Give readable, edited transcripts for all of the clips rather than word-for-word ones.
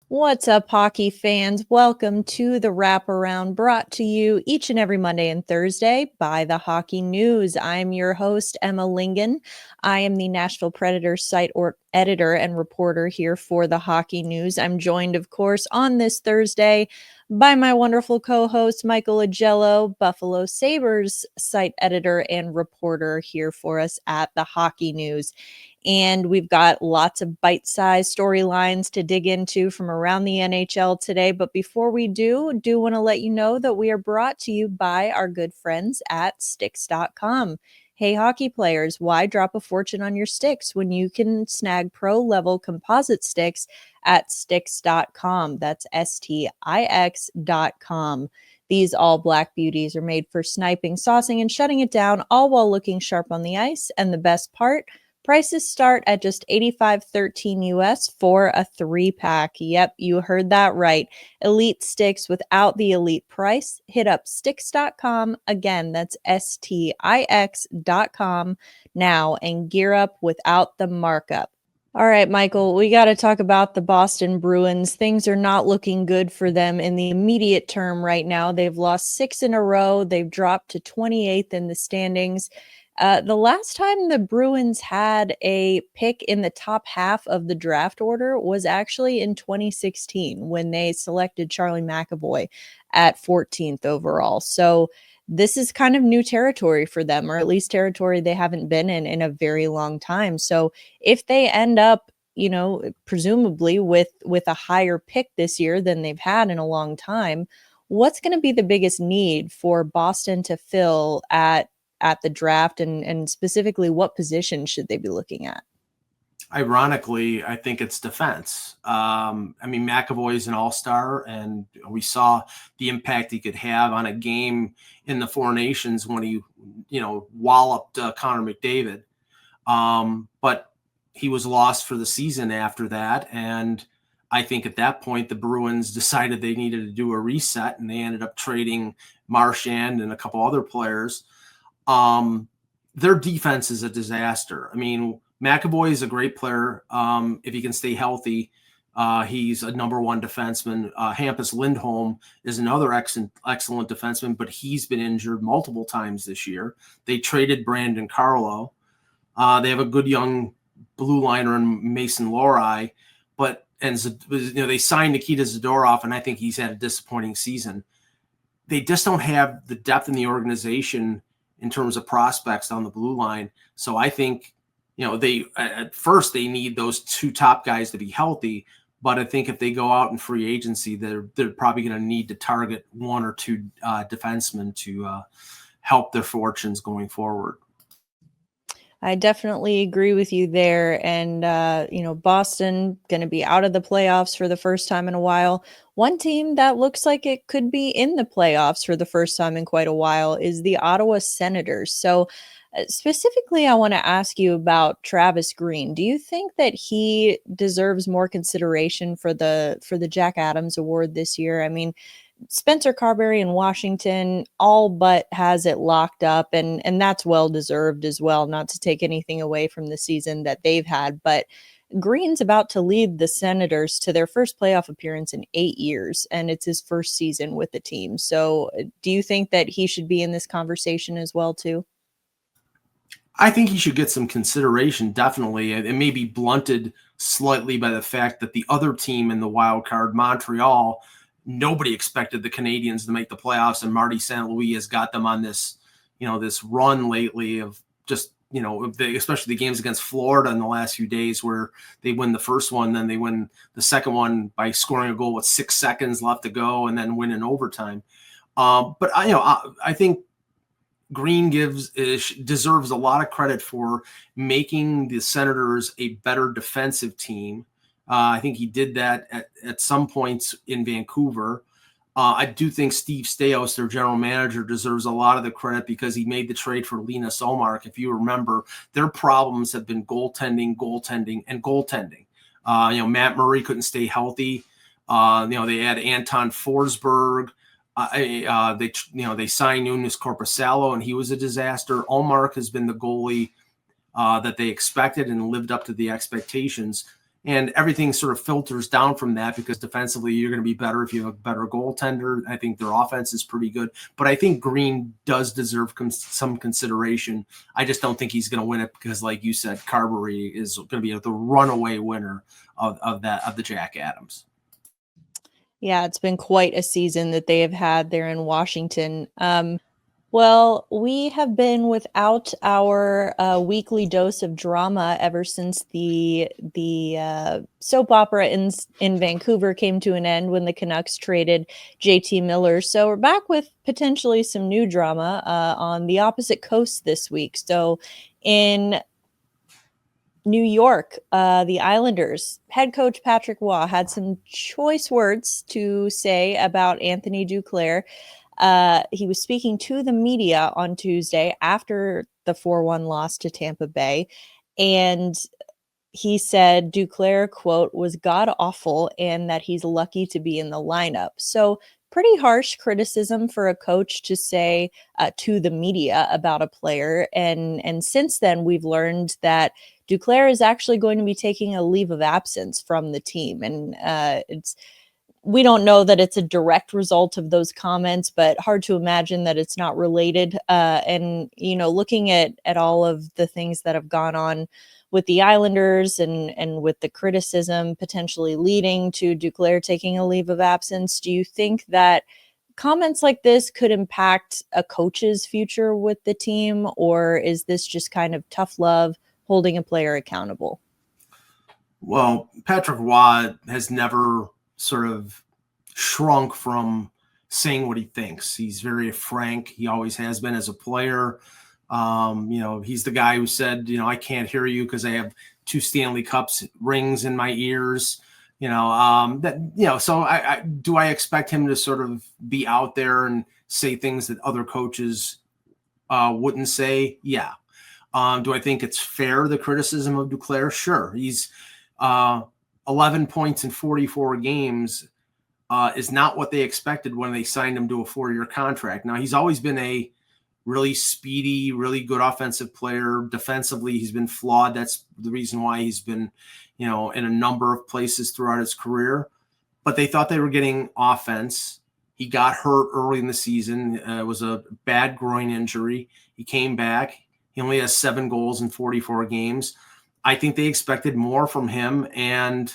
What's up, hockey fans? Welcome to the Wraparound, brought to you each and every Monday and Thursday by the Hockey News. I'm your host, Emma Lingan. I am the Nashville Predators site editor and reporter here for the Hockey News. I'm joined, of course, on this Thursday by my wonderful co-host, Michael Augello, Buffalo Sabres site editor and reporter here for us at the Hockey News. And we've got lots of bite-sized storylines to dig into from around the NHL today. But before we do want to let you know that we are brought to you by our good friends at Sticks.com. Hey, hockey players, why drop a fortune on your sticks when you can snag pro-level composite sticks at Sticks.com? That's STIX.com. These all black beauties are made for sniping, saucing, and shutting it down, all while looking sharp on the ice. And the best part, prices start at just $85.13 US for a 3-pack. Yep, you heard that right. Elite sticks without the elite price. Hit up sticks.com. Again, that's STIX.com now and gear up without the markup. All right, Michael, we got to talk about the Boston Bruins. Things are not looking good for them in the immediate term right now. They've lost 6 in a row. They've dropped to 28th in the standings. The last time the Bruins had a pick in the top half of the draft order was actually in 2016 when they selected Charlie McAvoy at 14th overall. So this is kind of new territory for them, or at least territory they haven't been in a very long time. So if they end up, presumably with a higher pick this year than they've had in a long time, what's going to be the biggest need for Boston to fill at the draft, and specifically what position should they be looking at? Ironically, I think it's defense. McAvoy's an all-star, and we saw the impact he could have on a game in the Four Nations when he, walloped Connor McDavid. But he was lost for the season after that, and I think at that point the Bruins decided they needed to do a reset, and they ended up trading Marchand and a couple other players. Their defense is a disaster. I mean, McAvoy is a great player. If he can stay healthy, he's a number one defenseman. Hampus Lindholm is another excellent defenseman, but he's been injured multiple times this year. They traded Brandon Carlo. They have a good young blue liner in Mason Lohrei, and they signed Nikita Zadorov, and I think he's had a disappointing season. They just don't have the depth in the organization in terms of prospects on the blue line. So I think, they at first they need those two top guys to be healthy. But I think if they go out in free agency, they're probably going to need to target one or two defensemen to help their fortunes going forward. I definitely agree with you there. And, Boston going to be out of the playoffs for the first time in a while. One team that looks like it could be in the playoffs for the first time in quite a while is the Ottawa Senators. So specifically, I want to ask you about Travis Green. Do you think that he deserves more consideration for the Jack Adams Award this year? I mean, Spencer Carberry in Washington all but has it locked up, and that's well deserved as well, not to take anything away from the season that they've had. But Green's about to lead the Senators to their first playoff appearance in 8 years, and it's his first season with the team. So do you think that he should be in this conversation as well, too? I think he should get some consideration, definitely. It may be blunted slightly by the fact that the other team in the wild card, Montreal, nobody expected the Canadiens to make the playoffs, and Marty St. Louis has got them on this, this run lately of just, especially the games against Florida in the last few days where they win the first one, then they win the second one by scoring a goal with 6 seconds left to go, and then win in overtime. But I think Green deserves a lot of credit for making the Senators a better defensive team. I think he did that at some points in Vancouver. I do think Steve Staios, their general manager, deserves a lot of the credit because he made the trade for Linus Ullmark. If you remember, their problems have been goaltending. Matt Murray couldn't stay healthy. They had Anton Forsberg. They signed Nunes Corpusalo, and he was a disaster. Ullmark has been the goalie that they expected and lived up to the expectations. And everything sort of filters down from that, because defensively you're going to be better if you have a better goaltender. I think their offense is pretty good, but I think Green does deserve some consideration. I just don't think he's going to win it because, like you said, Carberry is going to be the runaway winner of the Jack Adams. Yeah, it's been quite a season that they have had there in Washington. Well, we have been without our weekly dose of drama ever since the soap opera in Vancouver came to an end when the Canucks traded JT Miller. So we're back with potentially some new drama on the opposite coast this week. So in New York, the Islanders head coach Patrick Roy had some choice words to say about Anthony Duclair. He was speaking to the media on Tuesday after the 4-1 loss to Tampa Bay, and he said Duclair, quote, was god awful and that he's lucky to be in the lineup. So pretty harsh criticism for a coach to say to the media about a player. And since then, we've learned that Duclair is actually going to be taking a leave of absence from the team. And we don't know that it's a direct result of those comments, but hard to imagine that it's not related. And, looking at all of the things that have gone on with the Islanders and with the criticism potentially leading to Duclair taking a leave of absence, do you think that comments like this could impact a coach's future with the team, or is this just kind of tough love holding a player accountable? Well, Patrick Roy has never sort of shrunk from saying what he thinks. He's very frank. He always has been as a player. He's the guy who said, I can't hear you because I have 2 Stanley Cups rings in my ears. So do I expect him to sort of be out there and say things that other coaches wouldn't say? Yeah. Do I think it's fair, the criticism of Duclair? Sure. He's 11 points in 44 games is not what they expected when they signed him to a 4-year contract. Now, he's always been a really speedy, really good offensive player. Defensively, he's been flawed. That's the reason why he's been, in a number of places throughout his career. But they thought they were getting offense. He got hurt early in the season. It was a bad groin injury. He came back. He only has 7 goals in 44 games. I think they expected more from him. And,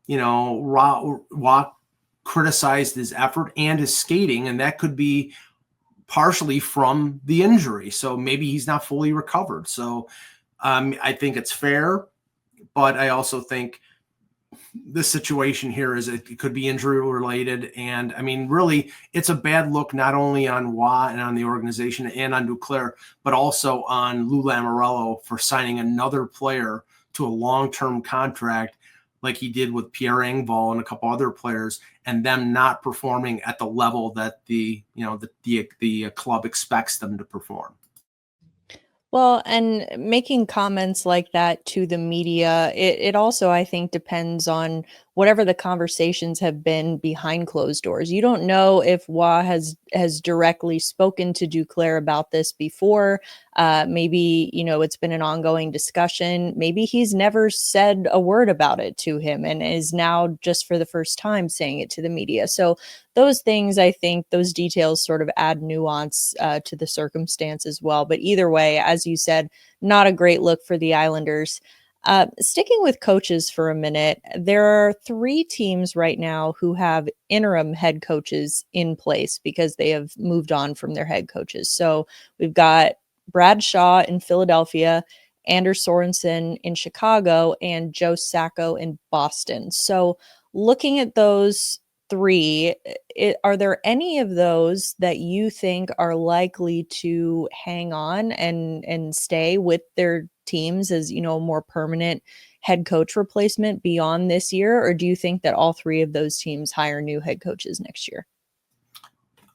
Rock criticized his effort and his skating, and that could be partially from the injury. So maybe he's not fully recovered. So I think it's fair, but I also think the situation here is it could be injury related. And I mean, really, it's a bad look not only on Roy and on the organization and on Duclair, but also on Lou Lamoriello for signing another player to a long-term contract like he did with Pierre Engvall and a couple other players, and them not performing at the level that the club expects them to perform. Well, and making comments like that to the media, it also, I think, depends on whatever the conversations have been behind closed doors. You don't know if Roy has directly spoken to Duclair about this before. Maybe, it's been an ongoing discussion. Maybe he's never said a word about it to him and is now just for the first time saying it to the media. So those things, I think, those details sort of add nuance to the circumstance as well. But either way, as you said, not a great look for the Islanders. Sticking with coaches for a minute, there are 3 teams right now who have interim head coaches in place because they have moved on from their head coaches. So we've got Brad Shaw in Philadelphia, Anders Sorensen in Chicago, and Joe Sacco in Boston. So looking at those 3, are there any of those that you think are likely to hang on and stay with their teams as, a more permanent head coach replacement beyond this year? Or do you think that all 3 of those teams hire new head coaches next year?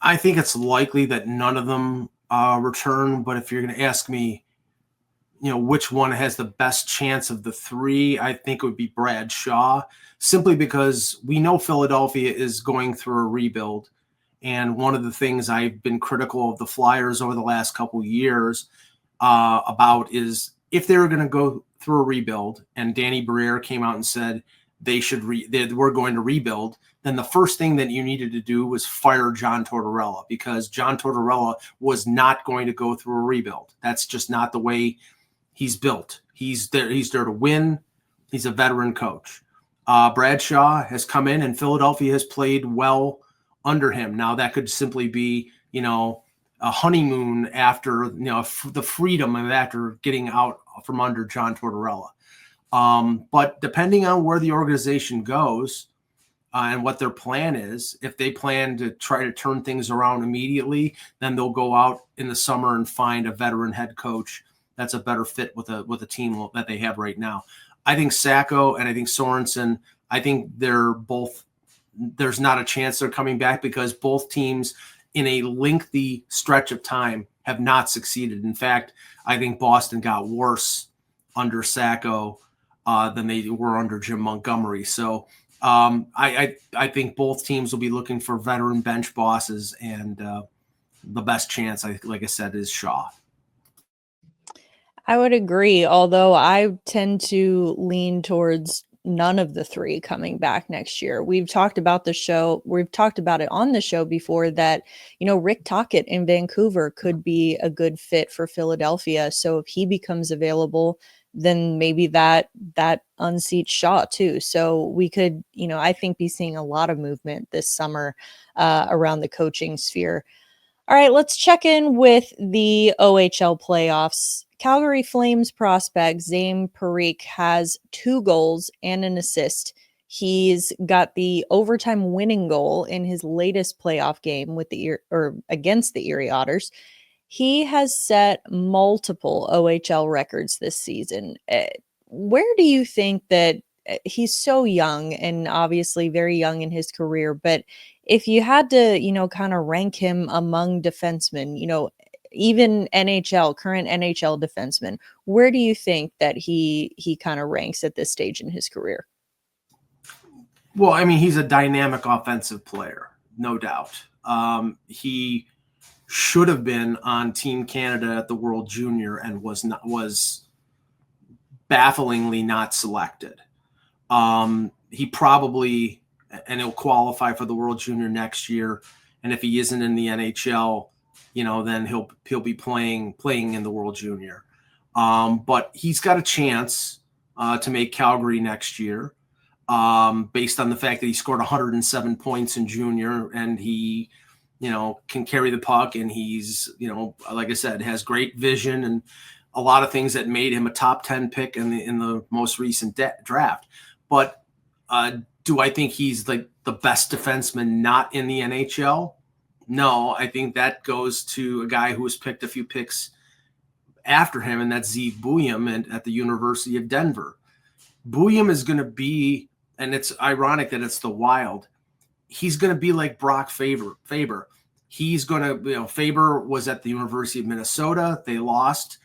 I think it's likely that none of them return. But if you're going to ask me, which one has the best chance of the 3, I think it would be Brad Shaw, simply because we know Philadelphia is going through a rebuild. And one of the things I've been critical of the Flyers over the last couple of years about is if they were going to go through a rebuild and Danny Briere came out and said we're going to rebuild, then the first thing that you needed to do was fire John Tortorella, because John Tortorella was not going to go through a rebuild. That's just not the way he's built. He's there to win. He's a veteran coach. Bradshaw has come in and Philadelphia has played well under him. Now that could simply be, a honeymoon after, the freedom of after getting out from under John Tortorella. But depending on where the organization goes and what their plan is, if they plan to try to turn things around immediately, then they'll go out in the summer and find a veteran head coach that's a better fit with a team that they have right now. I think Sacco and I think Sorensen, I think there's not a chance they're coming back, because both teams in a lengthy stretch of time have not succeeded. In fact, I think Boston got worse under Sacco than they were under Jim Montgomery. So I think both teams will be looking for veteran bench bosses, and the best chance, like I said, is Shaw. I would agree, although I tend to lean towards none of the three coming back next year. We've talked about it on the show before that, Rick Tocchet in Vancouver could be a good fit for Philadelphia. So if he becomes available, then maybe that unseats Shaw too. So we could, I think, be seeing a lot of movement this summer around the coaching sphere. All right, let's check in with the OHL playoffs. Calgary Flames prospect Zayne Parekh has 2 goals and an assist. He's got the overtime winning goal in his latest playoff game against the Erie Otters. He has set multiple OHL records this season. Where do you think that he's so young, and obviously very young in his career, but if you had to, kind of rank him among defensemen, even current NHL defensemen, where do you think that he kind of ranks at this stage in his career? Well, I mean, he's a dynamic offensive player, no doubt. He should have been on Team Canada at the World Junior and was bafflingly not selected. He probably, and he'll qualify for the World Junior next year. And if he isn't in the NHL, then he'll be playing in the World Junior. But he's got a chance to make Calgary next year, based on the fact that he scored 107 points in junior, and he, can carry the puck, and he's, like I said, has great vision and a lot of things that made him a top 10 pick in the most recent draft. But do I think he's like the best defenseman not in the NHL? No, I think that goes to a guy who was picked a few picks after him, and that's Zeev Buium at the University of Denver. Buium is going to be, and it's ironic that it's the Wild, he's going to be like Brock Faber. He's going to, Faber was at the University of Minnesota. They lost.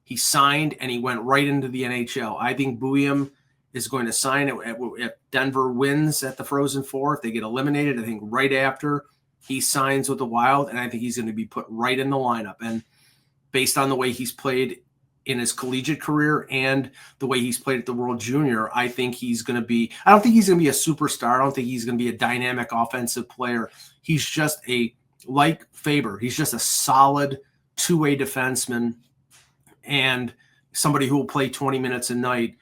He signed, and he went right into the NHL. I think Buium is going to sign if Denver wins at the Frozen Four. If they get eliminated, I think right after he signs with the Wild, and I think he's going to be put right in the lineup. And based on the way he's played in his collegiate career and the way he's played at the World Junior, I think he's going to be – I don't think he's going to be a superstar. I don't think he's going to be a dynamic offensive player. He's just like Faber, he's just a solid two-way defenseman and somebody who will play 20 minutes a night.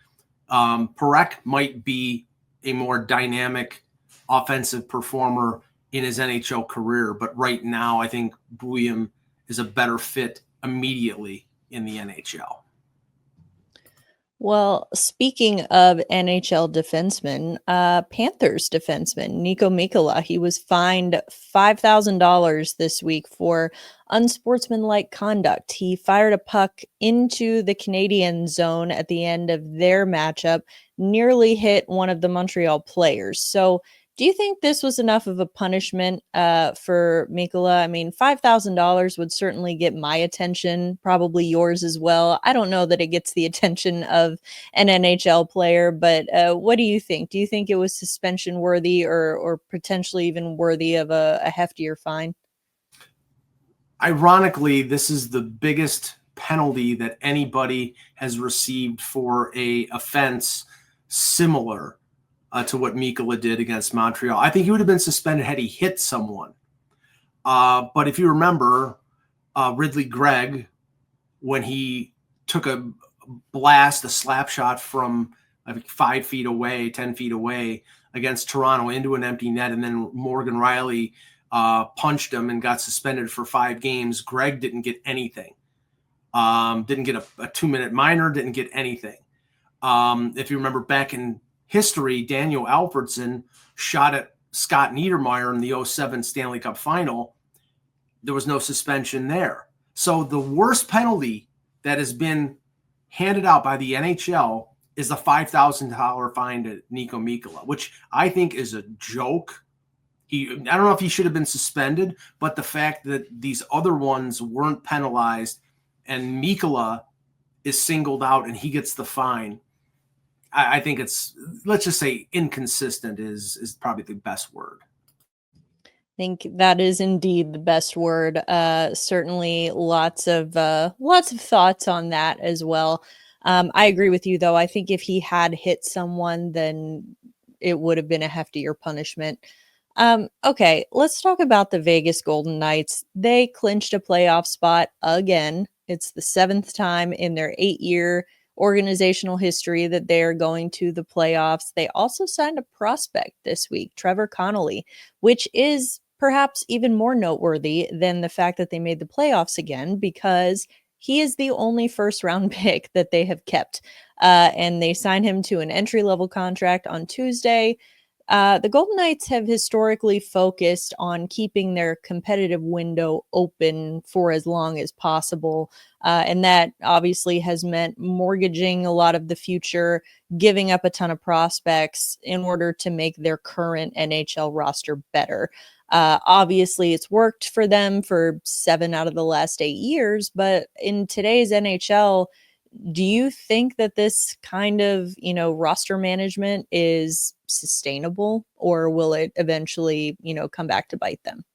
Parekh might be a more dynamic offensive performer in his NHL career, but right now I think Buium is a better fit immediately in the NHL. Well, speaking of NHL defensemen, Panthers defenseman Niko Mikkola, he was fined $5,000 this week for unsportsmanlike conduct. He fired a puck into the Canadian zone at the end of their matchup, nearly hit one of the Montreal players. So do you think this was enough of a punishment for Mikkola? I mean, $5,000 would certainly get my attention, probably yours as well. I don't know that it gets the attention of an NHL player, but what do you think? Do you think it was suspension worthy or potentially even worthy of a heftier fine? Ironically, this is the biggest penalty that anybody has received for a offense similar to what Mikkola did against Montreal. I think he would have been suspended had he hit someone. But if you remember, Ridley Gregg, when he took a slap shot from I think 5 feet away, 10 feet away against Toronto into an empty net, and then Morgan Riley punched him and got suspended for 5 games. Gregg didn't get anything. Didn't get a 2-minute minor, didn't get anything. If you remember back in history, Daniel Alfredsson shot at Scott Niedermayer in the 2007 Stanley Cup final. There was no suspension there. So the worst penalty that has been handed out by the NHL is a $5,000 fine to Niko Mikkola, which I think is a joke. I don't know if he should have been suspended, but the fact that these other ones weren't penalized and Mikkola is singled out and he gets the fine, I think it's, let's just say, inconsistent is probably the best word. I think that is indeed the best word. Certainly lots of thoughts on that as well. I agree with you, though. I think if he had hit someone, then it would have been a heftier punishment. Okay, let's talk about the Vegas Golden Knights. They clinched a playoff spot again. It's the 7th time in their 8-year organizational history that they are going to the playoffs. They also signed a prospect this week, Trevor Connolly, which is perhaps even more noteworthy than the fact that they made the playoffs again, because he is the only first-round pick that they have kept. And they signed him to an entry-level contract on Tuesday. The Golden Knights have historically focused on keeping their competitive window open for as long as possible. And that obviously has meant mortgaging a lot of the future, giving up a ton of prospects in order to make their current NHL roster better. Obviously, it's worked for them for 7 out of the last 8 years, but in today's NHL, do you think that this kind of, roster management is sustainable, or will it eventually, come back to bite them?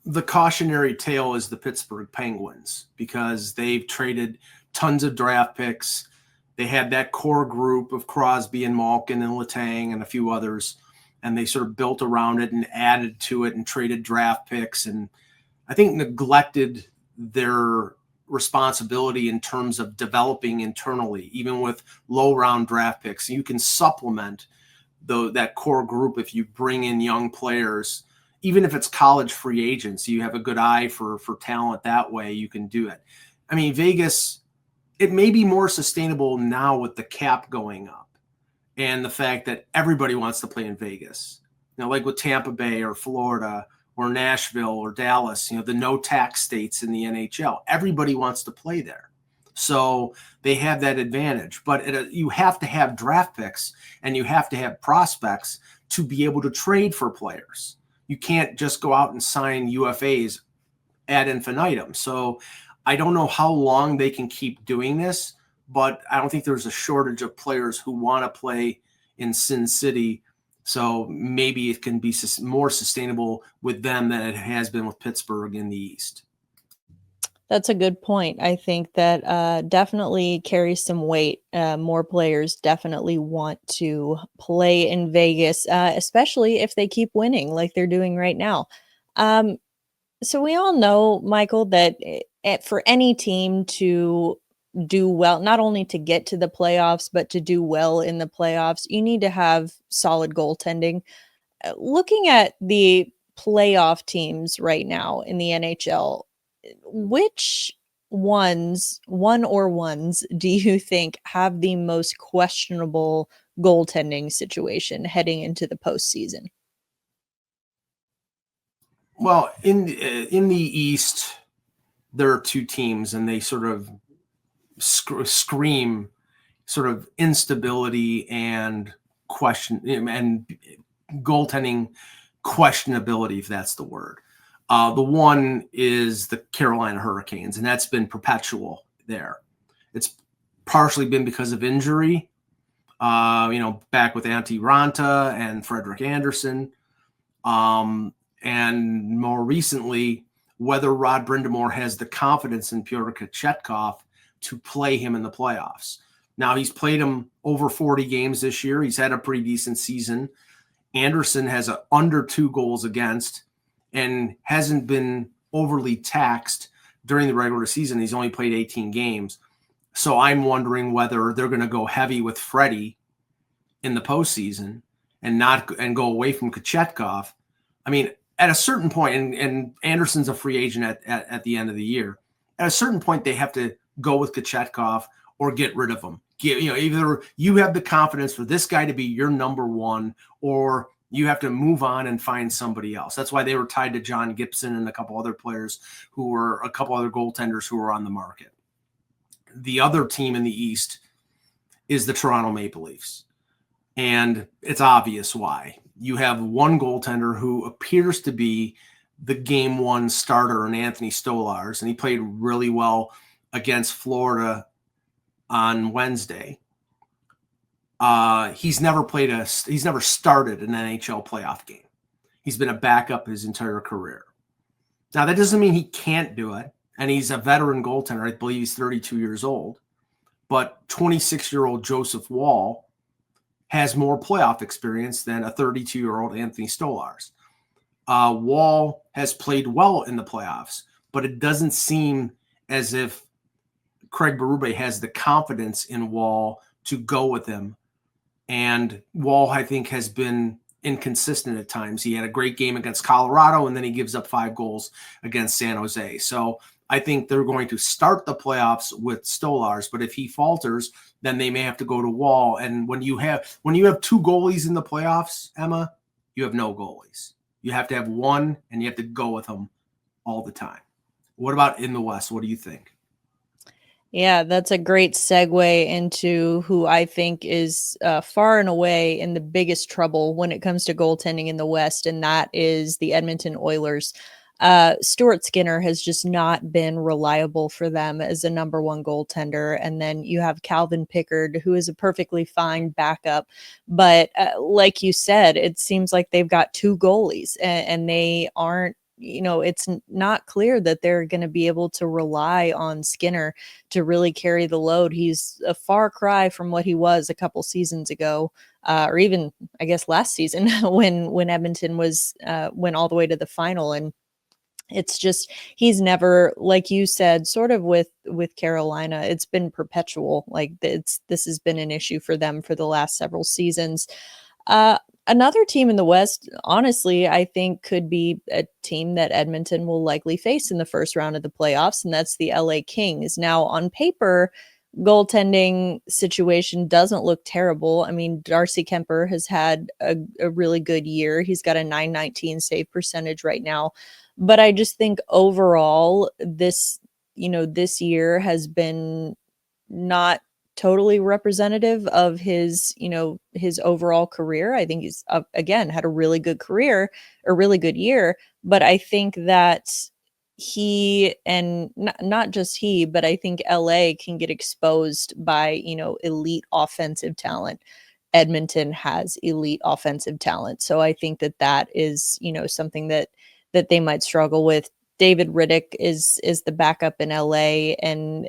The cautionary tale is the Pittsburgh Penguins, because they've traded tons of draft picks. They had that core group of Crosby and Malkin and Letang and a few others, and they sort of built around it and added to it and traded draft picks, and I think neglected their responsibility in terms of developing internally, even with low round draft picks. You can supplement that core group if you bring in young players, even if it's college free agents. You have a good eye for talent that way. You can do it. I mean, Vegas, it may be more sustainable now with the cap going up and the fact that everybody wants to play in Vegas. Like with Tampa Bay or Florida or Nashville or Dallas, the no tax states in the NHL. Everybody wants to play there. So they have that advantage. But you have to have draft picks and you have to have prospects to be able to trade for players. You can't just go out and sign UFAs ad infinitum. So I don't know how long they can keep doing this, but I don't think there's a shortage of players who want to play in Sin City. So maybe it can be more sustainable with them than it has been with Pittsburgh in the East. That's a good point. I think that definitely carries some weight. More players definitely want to play in Vegas, especially if they keep winning like they're doing right now. So we all know, Michael, that for any team to do well, not only to get to the playoffs, but to do well in the playoffs, you need to have solid goaltending. Looking at the playoff teams right now in the NHL, which ones do you think have the most questionable goaltending situation heading into the postseason? Well, in the East, there are 2 teams, and they sort of scream sort of instability and question and goaltending questionability, if that's the word. The one is the Carolina Hurricanes, and that's been perpetual there. It's partially been because of injury, back with Antti Ranta and Frederik Andersen. And more recently, whether Rod Brindamore has the confidence in Pyotr Kochetkov to play him in the playoffs. Now, he's played him over 40 games this year. He's had a pretty decent season. Anderson has under 2 goals against and hasn't been overly taxed during the regular season. He's only played 18 games. So I'm wondering whether they're going to go heavy with Freddie in the postseason and go away from Kochetkov. I mean, at a certain point, and Anderson's a free agent at the end of the year, at a certain point they have to go with Kochetkov or get rid of him. Either you have the confidence for this guy to be your number one, or you have to move on and find somebody else. That's why they were tied to John Gibson and a couple other players a couple other goaltenders who were on the market. The other team in the East is the Toronto Maple Leafs. And it's obvious why. You have one goaltender who appears to be the game one starter in Anthony Stolarz, and he played really well against Florida on Wednesday. He's never started an NHL playoff game. He's been a backup his entire career. Now, that doesn't mean he can't do it. And he's a veteran goaltender. I believe he's 32 years old. But 26-year-old Joseph Woll has more playoff experience than a 32-year-old Anthony Stolarz. Woll has played well in the playoffs, but it doesn't seem as if Craig Berube has the confidence in Woll to go with him. And Woll, I think, has been inconsistent at times. He had a great game against Colorado, and then he gives up 5 goals against San Jose. So I think they're going to start the playoffs with Stolarz, but if he falters, then they may have to go to Woll. And when you have 2 goalies in the playoffs, Emma, you have no goalies. You have to have one, and you have to go with them all the time. What about in the West? What do you think? Yeah, that's a great segue into who I think is far and away in the biggest trouble when it comes to goaltending in the West, and that is the Edmonton Oilers. Stuart Skinner has just not been reliable for them as a number one goaltender. And then you have Calvin Pickard, who is a perfectly fine backup. But like you said, it seems like they've got 2 goalies and they aren't, it's not clear that they're going to be able to rely on Skinner to really carry the load. He's a far cry from what he was a couple seasons ago, or even, I guess, last season when Edmonton went all the way to the final. And it's just, he's never, like you said, sort of with Carolina, it's been perpetual. Like this has been an issue for them for the last several seasons. Another team in the West, honestly, I think could be a team that Edmonton will likely face in the first round of the playoffs, and that's the LA Kings. Now, on paper, goaltending situation doesn't look terrible. I mean, Darcy Kemper has had a really good year. He's got a .919 save percentage right now. But I just think overall, this year has been not totally representative of his overall career. I think he's again had a really good career, a really good year, but I think that he, and not just he, but I think LA can get exposed by, elite offensive talent. Edmonton has elite offensive talent. So I think that is, something that they might struggle with. David Riddick is the backup in LA. And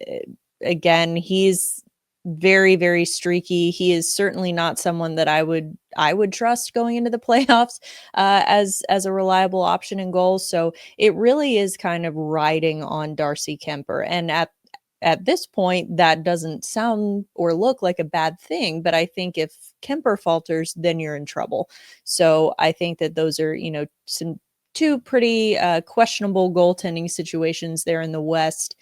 again, he's very, very streaky. He is certainly not someone that I would trust going into the playoffs as a reliable option in goals. So it really is kind of riding on Darcy Kemper. And at this point, that doesn't sound or look like a bad thing. But I think if Kemper falters, then you're in trouble. So I think that those are, some 2 pretty questionable goaltending situations there in the West.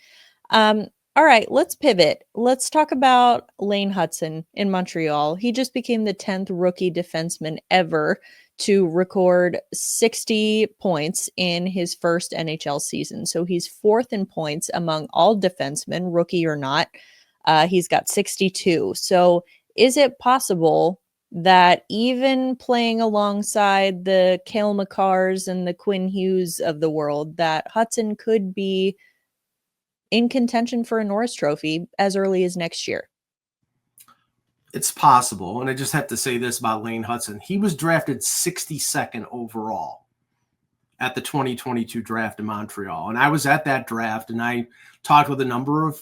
All right, let's pivot. Let's talk about Lane Hutson in Montreal. He just became the 10th rookie defenseman ever to record 60 points in his first NHL season. So he's 4th in points among all defensemen, rookie or not. He's got 62. So is it possible that even playing alongside the Cale Makars and the Quinn Hughes of the world, that Hutson could be in contention for a Norris Trophy as early as next year? It's possible. And I just have to say this about Lane Hutson. He was drafted 62nd overall. at the 2022 draft in Montreal. And I was at that draft, and I talked with a number of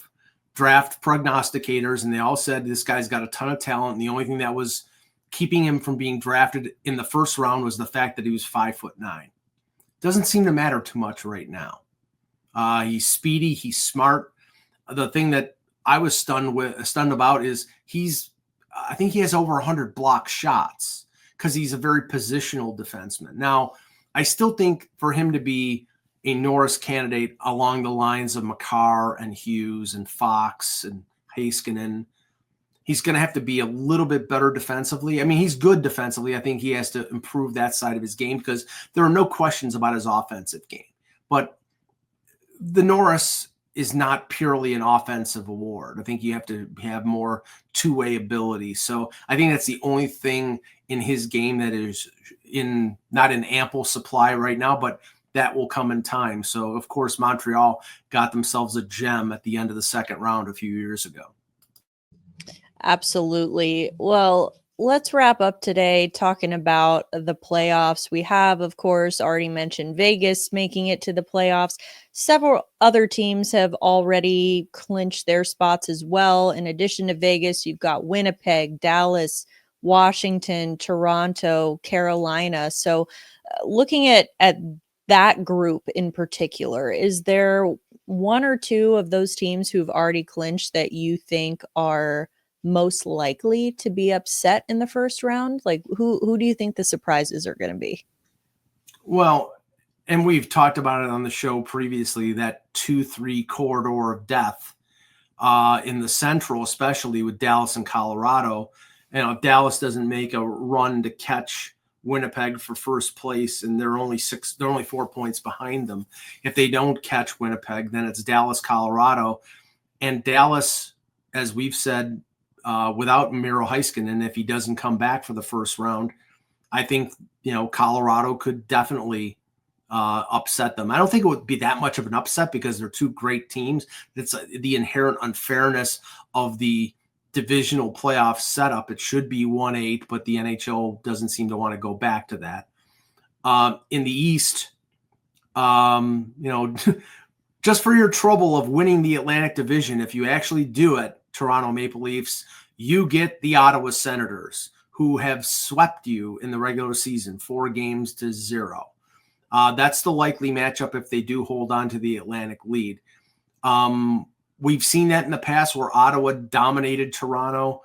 draft prognosticators, and they all said this guy's got a ton of talent. And the only thing that was keeping him from being drafted in the first round was the fact that he was 5'9". Doesn't seem to matter too much right now. He's speedy. He's smart. The thing that I was stunned about is I think he has over 100 block shots because he's a very positional defenseman. Now, I still think for him to be a Norris candidate along the lines of Makar and Hughes and Fox and Heiskanen, he's going to have to be a little bit better defensively. I mean, he's good defensively. I think he has to improve that side of his game because there are no questions about his offensive game. But the Norris is not purely an offensive award. I think you have to have more two-way ability. So I think that's the only thing in his game that is not in ample supply right now, but that will come in time. So, of course, Montreal got themselves a gem at the end of the second round a few years ago. Absolutely. Well, let's wrap up today talking about the playoffs. We have, of course, already mentioned Vegas making it to the playoffs. Several other teams have already clinched their spots as well. In addition to Vegas, you've got Winnipeg, Dallas, Washington, Toronto, Carolina. So looking at that group in particular, is there one or two of those teams who've already clinched that you think are most likely to be upset in the first round? Like who do you think the surprises are going to be? Well, and we've talked about it on the show previously, that 2-3 corridor of death in the Central, especially with Dallas and Colorado. You know, if Dallas doesn't make a run to catch Winnipeg for first place, and they're only 4 points behind them. If they don't catch Winnipeg, then it's Dallas, Colorado, and Dallas, as we've said, without Miro Heiskanen, if he doesn't come back for the first round, I think, Colorado could definitely upset them. I don't think it would be that much of an upset because they're two great teams. It's the inherent unfairness of the divisional playoff setup. It should be 1-8, but the NHL doesn't seem to want to go back to that. In the East, just for your trouble of winning the Atlantic Division, if you actually do it, Toronto Maple Leafs, you get the Ottawa Senators, who have swept you in the regular season 4-0. That's the likely matchup if they do hold on to the Atlantic lead. We've seen that in the past where Ottawa dominated Toronto,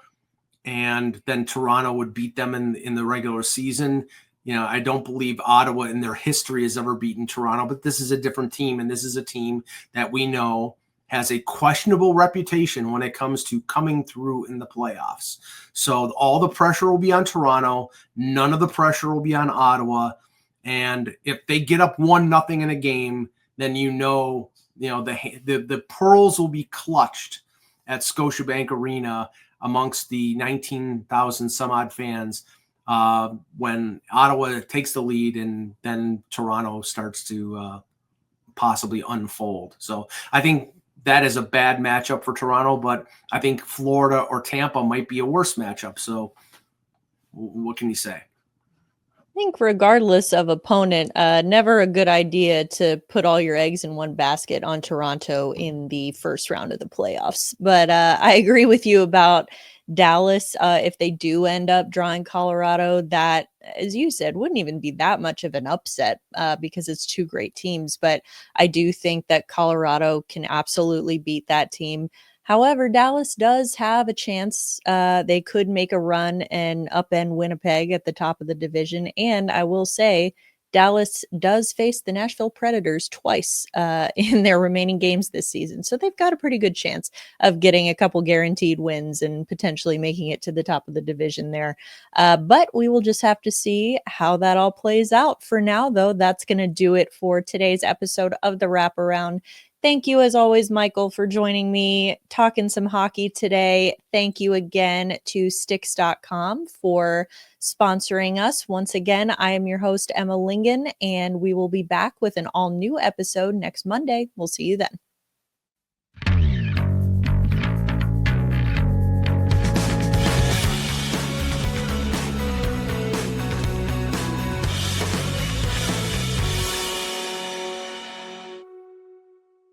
and then Toronto would beat them in the regular season. I don't believe Ottawa in their history has ever beaten Toronto, but this is a different team, and this is a team that we know has a questionable reputation when it comes to coming through in the playoffs. So all the pressure will be on Toronto. None of the pressure will be on Ottawa. And if they get up 1-0 in a game, then the pearls will be clutched at Scotiabank Arena amongst the 19,000 some odd fans when Ottawa takes the lead, and then Toronto starts to possibly unfold. So I think that is a bad matchup for Toronto, but I think Florida or Tampa might be a worse matchup. So what can you say? I think regardless of opponent, never a good idea to put all your eggs in one basket on Toronto in the first round of the playoffs. But I agree with you about Dallas. If they do end up drawing Colorado, that, as you said, wouldn't even be that much of an upset because it's two great teams. But I do think that Colorado can absolutely beat that team. However, Dallas does have a chance. They could make a run and upend Winnipeg at the top of the division. And I will say, Dallas does face the Nashville Predators twice in their remaining games this season. So they've got a pretty good chance of getting a couple guaranteed wins and potentially making it to the top of the division there. But we will just have to see how that all plays out. For now, though, that's going to do it for today's episode of The Wraparound. Thank you, as always, Michael, for joining me, talking some hockey today. Thank you again to Stix.com for sponsoring us. Once again, I am your host, Emma Lingan, and we will be back with an all-new episode next Monday. We'll see you then.